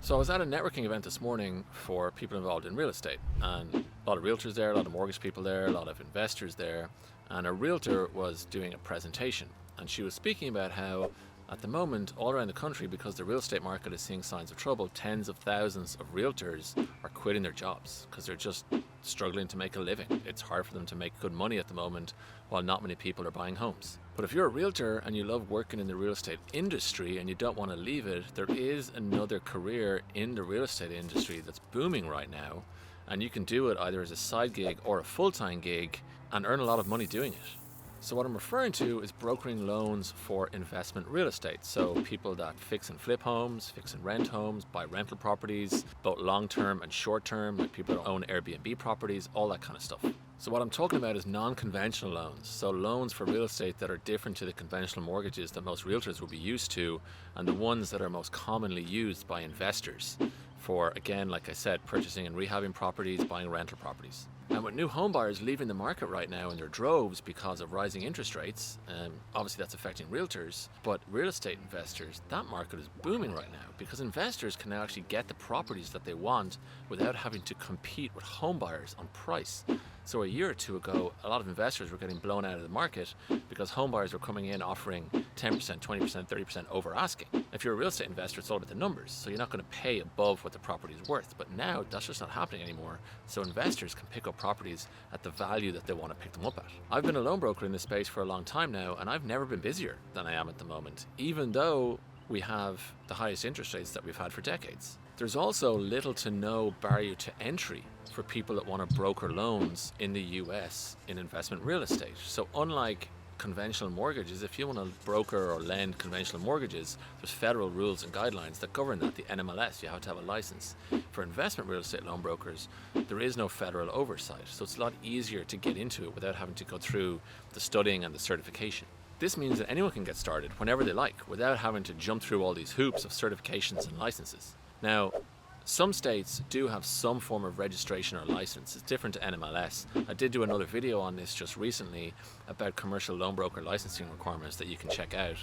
So I was at a networking event this morning for people involved in real estate, and a lot of realtors there, a lot of mortgage people there, a lot of investors there, and a realtor was doing a presentation, and she was speaking about how at the moment all around the country, because the real estate market is seeing signs of trouble, tens of thousands of realtors are quitting their jobs because they're just struggling to make a living. It's hard for them to make good money at the moment while not many people are buying homes. But if you're a realtor and you love working in the real estate industry and you don't want to leave it, there is another career in the real estate industry that's booming right now, and you can do it either as a side gig or a full-time gig and earn a lot of money doing it. So what I'm referring to is brokering loans for investment real estate. So people that fix and flip homes, fix and rent homes, buy rental properties, both long-term and short-term, like people that own Airbnb properties, all that kind of stuff. So what I'm talking about is non-conventional loans. So loans for real estate that are different to the conventional mortgages that most realtors will be used to, and the ones that are most commonly used by investors for, again, like I said, purchasing and rehabbing properties, buying rental properties. And with new home buyers leaving the market right now in their droves because of rising interest rates, obviously that's affecting realtors, but real estate investors, that market is booming right now because investors can now actually get the properties that they want without having to compete with home buyers on price. So a year or two ago, a lot of investors were getting blown out of the market because home buyers were coming in offering 10%, 20%, 30% over asking. If you're a real estate investor, it's all about the numbers, so you're not going to pay above what the property is worth. But now that's just not happening anymore, so investors can pick up properties at the value that they want to pick them up at. I've been a loan broker in this space for a long time now, and I've never been busier than I am at the moment, even though we have the highest interest rates that we've had for decades. There's also little to no barrier to entry for people that want to broker loans in the US in investment real estate. So unlike conventional mortgages, if you want to broker or lend conventional mortgages, there's federal rules and guidelines that govern that. The NMLS, you have to have a license. For investment real estate loan brokers, there is no federal oversight, so it's a lot easier to get into it without having to go through the studying and the certification. This means that anyone can get started whenever they like without having to jump through all these hoops of certifications and licenses. Now, some states do have some form of registration or license. It's different to NMLS. I did do another video on this just recently about commercial loan broker licensing requirements that you can check out.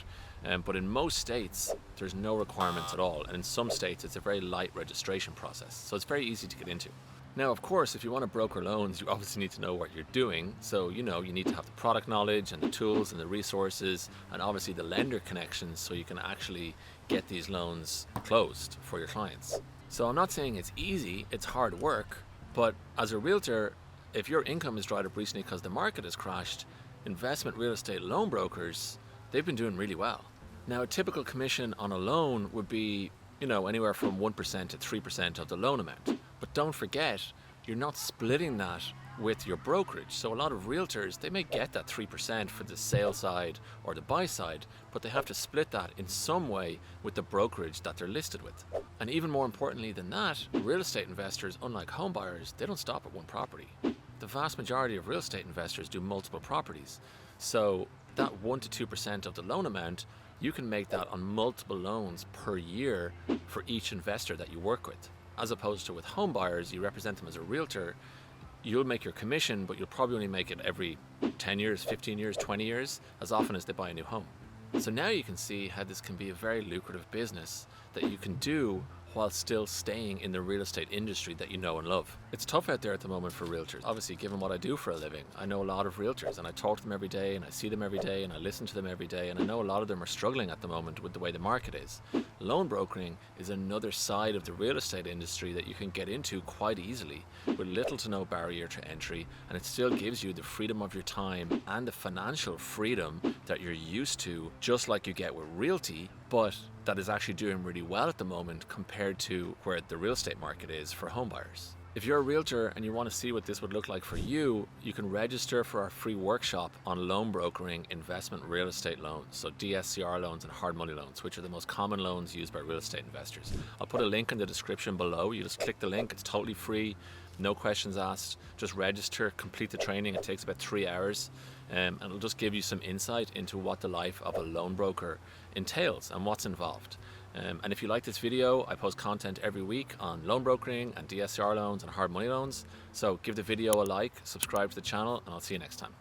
But in most states, there's no requirements at all. And in some states, it's a very light registration process. So it's very easy to get into. Now, of course, if you want to broker loans, you obviously need to know what you're doing. So, you need to have the product knowledge and the tools and the resources and obviously the lender connections so you can actually get these loans closed for your clients. So I'm not saying it's easy, it's hard work, but as a realtor, if your income has dried up recently because the market has crashed, investment real estate loan brokers, they've been doing really well. Now, a typical commission on a loan would be, anywhere from 1% to 3% of the loan amount. But don't forget, you're not splitting that with your brokerage. So a lot of realtors, they may get that 3% for the sale side or the buy side, but they have to split that in some way with the brokerage that they're listed with. And even more importantly than that, real estate investors, unlike home buyers, they don't stop at one property. The vast majority of real estate investors do multiple properties. So that 1% to 2% of the loan amount, you can make that on multiple loans per year for each investor that you work with. As opposed to with home buyers, you represent them as a realtor, you'll make your commission, but you'll probably only make it every 10 years, 15 years, 20 years, as often as they buy a new home. So now you can see how this can be a very lucrative business that you can do while still staying in the real estate industry that you know and love. It's tough out there at the moment for realtors. Obviously, given what I do for a living, I know a lot of realtors and I talk to them every day and I see them every day and I listen to them every day, and I know a lot of them are struggling at the moment with the way the market is. Loan brokering is another side of the real estate industry that you can get into quite easily with little to no barrier to entry, and it still gives you the freedom of your time and the financial freedom that you're used to, just like you get with realty, but that is actually doing really well at the moment compared to where the real estate market is for home buyers. If you're a realtor and you want to see what this would look like for you, you can register for our free workshop on loan brokering investment real estate loans, so DSCR loans and hard money loans, which are the most common loans used by real estate investors. I'll put a link in the description below. You just click the link, it's totally free, no questions asked. Just register, complete the training. It takes about 3 hours, and it'll just give you some insight into what the life of a loan broker entails and what's involved. And if you like this video, I post content every week on loan brokering and DSCR loans and hard money loans. So give the video a like, subscribe to the channel, and I'll see you next time.